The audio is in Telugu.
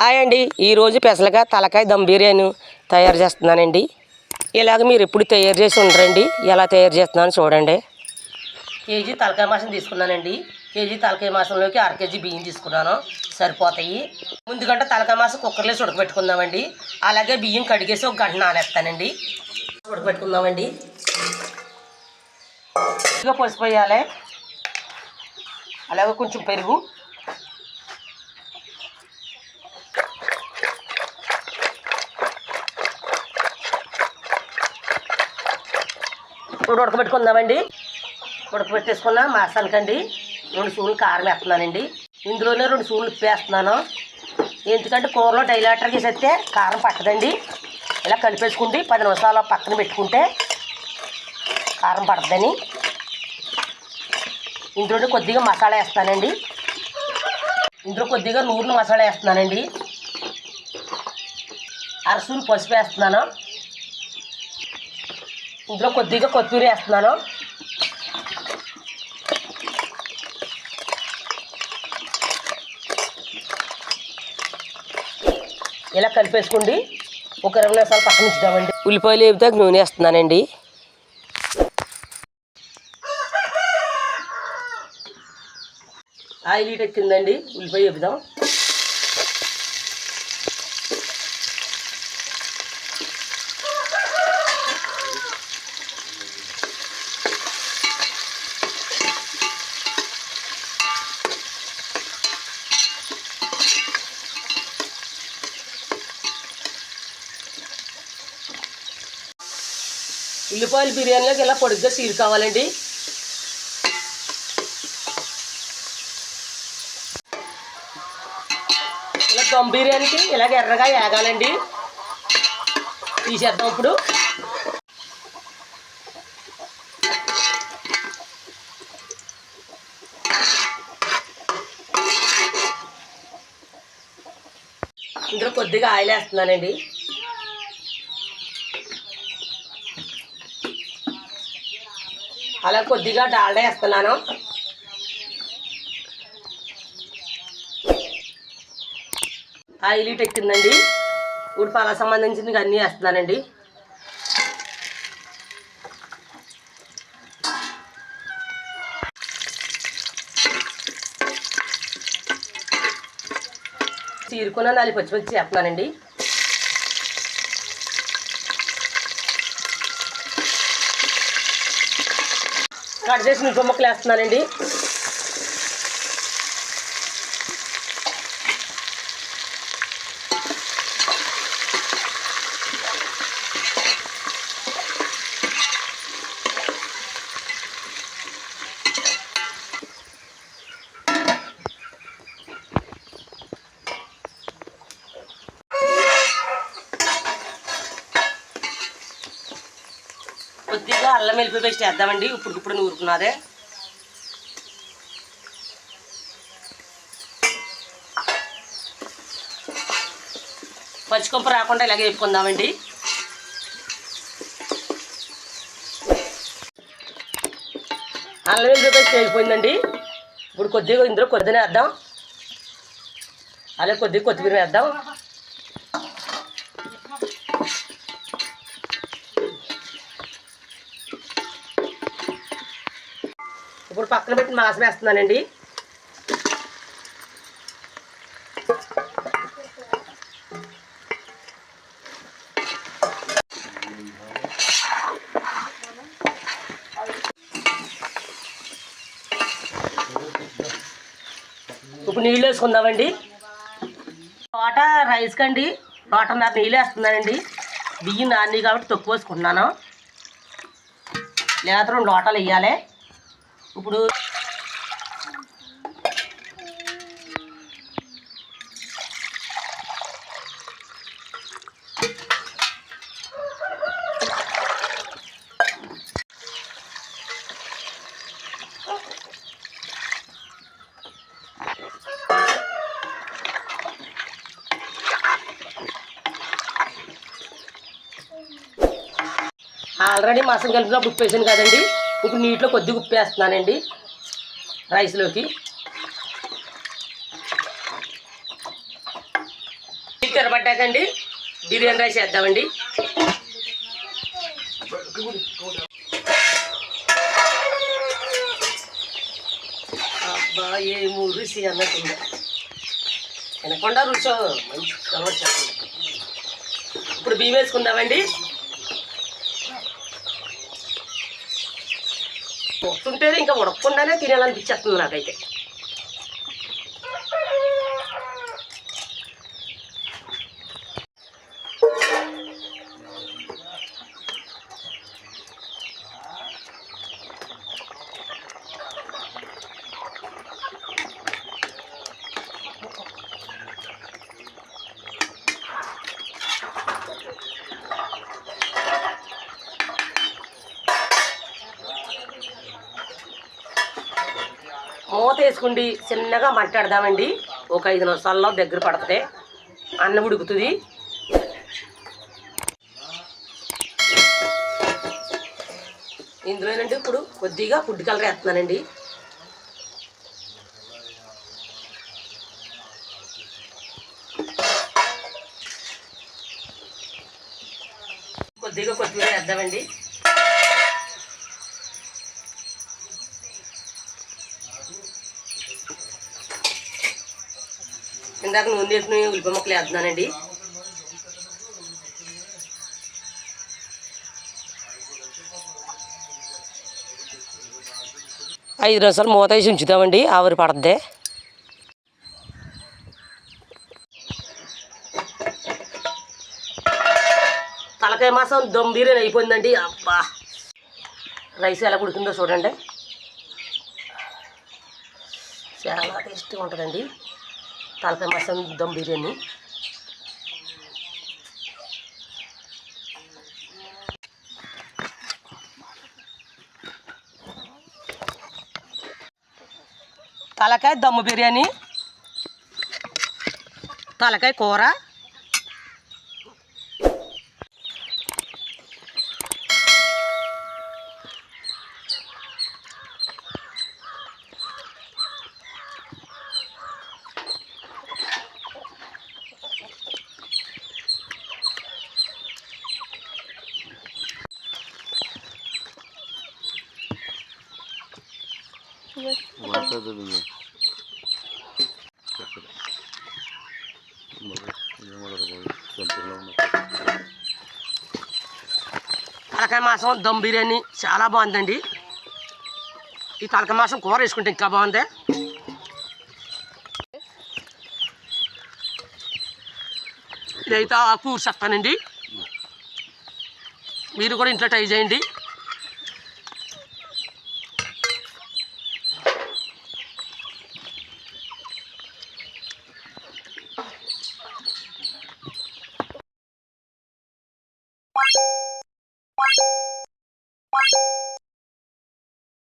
హాయ్ అండి, ఈరోజు పెసలుగా తలకాయ దమ్ బిర్యానీ తయారు చేస్తున్నానండి. ఇలాగ మీరు ఎప్పుడు తయారు చేసి ఉండరండి. ఎలా తయారు చేస్తున్నాను చూడండి. కేజీ తలకాయ మాసం తీసుకున్నానండి. కేజీ తలకాయ మాసంలోకి 1/2 కేజీ బియ్యం తీసుకున్నాను, సరిపోతాయి. ముందుగంట తలకాయ మాసం కుక్కర్లో ఉడకబెట్టుకుందామండి. అలాగే బియ్యం కడిగేసి 1 గంట నానేస్తానండి. ఉడకబెట్టుకుందామండి. ఇదిగో పసుపు వేయాలి, అలాగే కొంచెం పెరుగు, ఇప్పుడు ఉడకబెట్టుకుందామండి. ఉడకబెట్టేసుకున్న మాసానికండి 2 స్పూన్లు కారం వేస్తున్నానండి. ఇందులోనే 2 స్పూన్లు ఉప్పు వేస్తున్నాను. ఎందుకంటే కూరలో డైలాటర్ వేసేస్తే కారం పట్టదండి. ఇలా కలిపేసుకుంటే 10 నిమిషాలు పక్కన పెట్టుకుంటే కారం పడుతుందని. ఇందులోనే కొద్దిగా మసాలా వేస్తానండి. ఇందులో కొద్దిగా నూనె మసాలా వేస్తున్నానండి. 1/2 స్పూన్ పసుపు వేస్తున్నాను. ఇందులో కొద్దిగా కొత్తిమీర వేస్తున్నాను. ఇలా కలిపేసుకోండి. ఒక 20 నిమిషాలు పక్కన ఉంచుదామండి. ఉల్లిపాయలు వేపుతా నూనె వేస్తున్నానండి. ఆయిల్ హీట్ ఎక్కిందండి. ఉల్లిపాయ వేపుదాం. ఉల్లిపాయలు బిర్యానీలోకి ఇలా పొడిగ్గా సీలు కావాలండి. ఇలా దమ్ బిర్యానీకి ఇలాగ ఎర్రగా ఏగాలండి. తీసేద్దాం ఇప్పుడు. ఇందులో కొద్దిగా ఆయిల్ వేస్తున్నానండి. అలా కొద్దిగా డాల్డా వేస్తున్నాను. ఆయిల్ హీట్ ఎక్కిందండి. ఇప్పుడు పాల సంబంధించిన అన్నీ వేస్తున్నానండి. చీరుకున్న 4 పచ్చిమిర్చి వేస్తున్నానండి. కట్ చేసి మిరప ముక్కలు వేస్తున్నానండి. కొద్దిగా అల్లం వెల్లుల్లి పేస్ట్ వేద్దామండి. ఇప్పుడు నూరుకున్నదే. పచ్చికొంప రాకుండా ఇలాగే వేపుకుందామండి. అల్లం వెల్లుల్లి పేస్ట్ వేగిపోయిందండి. ఇప్పుడు కొద్దిగా ఇందులో కొద్దిగా వేద్దాం. అలాగే కొద్దిగా కొత్తిమీర వేద్దాం. ఇప్పుడు పక్కన పెట్టి మాసం వేస్తున్నానండి. ఇప్పుడు నీళ్ళు వేసుకుందామండి. రైస్ కండి 1.5 నీళ్ళు వేస్తున్నానండి. బియ్యం నాని కాబట్టి తక్కువ వేసుకుంటున్నాను. లేదా 2 లోటాలు వేయాలి. ఇప్పుడు ఆల్రెడీ మసం కలిపినప్పుడు ఉప్పు వేసాను కదండి. ఇప్పుడు నీటిలో కొద్దిగా ఉప్పు వేస్తున్నానండి రైస్లోకి. ఇది తెరబడ్డాకండి బిర్యానీ రైస్ వేద్దామండి. అబ్బా ఏమో రుచి అన్నట్టుంది. తినకుండా రుచో మంచి కలర్ చెప్పండి. ఇప్పుడు బియ్యం వేసుకుందామండి. వస్తుంటేనే ఇంకా ఉడకకుండానే తినాలనిపించేస్తుంది నాకైతే. మూత వేసుకుండి చిన్నగా మంటాడదామండి. ఒక 5 నిమిషాల్లో దగ్గర పడుతుంది, అన్నం ఉడుకుతుంది. ఇందులోనండి ఇప్పుడు కొద్దిగా ఫుడ్ కలర్ వేస్తున్నానండి. కొద్దిగా కొత్తిమీర వేద్దామండి. ఇందాక నూనె వేసుకుని ఉల్లిపాయ ముక్కలు వేస్తున్నానండి. ఐదు నిమిషాలు మూత వేసి ఉంచుతామండి, ఆవిరి పడుతుంది. తలకాయ మాసం దమ్ బిర్యానీ అయిపోయిందండి. అబ్బా రైస్ ఎలా ఉడికిందో చూడండి, చాలా టేస్టీగా ఉంటుందండి తలకాయ మాసం దమ్ బిర్యానీ. తలకాయ దమ్ము బిర్యానీ, తలకాయ కూర, తలకాయ మాసం దమ్ బిర్యానీ చాలా బాగుందండి. ఈ తలకాయ మాసం కూర వేసుకుంటే ఇంకా బాగుంది. ఇదైతే ఆకు చెప్తానండి, మీరు కూడా ఇంట్లో ట్రై చేయండి.